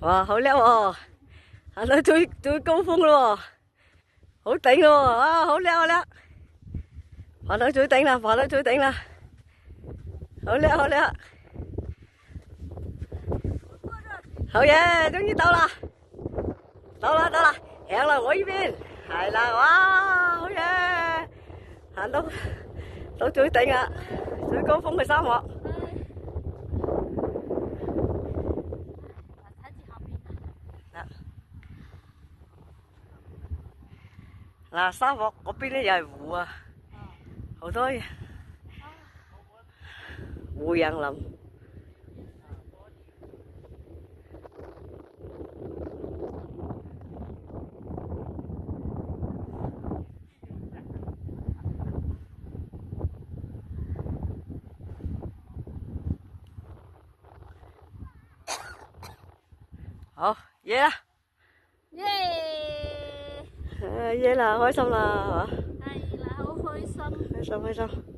哇，好叻喎！行到最高峰咯喎，好頂咯喎！啊，好叻好叻！爬到最頂啦，爬到最頂啦！好叻好叻！好嘢，終於到啦！到啦到啦，行啦我呢邊，係啦，哇，好嘢！行到最頂啦，最高峰嘅沙漠。嗱，沙漠嗰邊咧又係湖啊，好多湖楊林。好，耶啦！耶！耶啦，開心啦，係嘛？係啦，好開心。開心開心。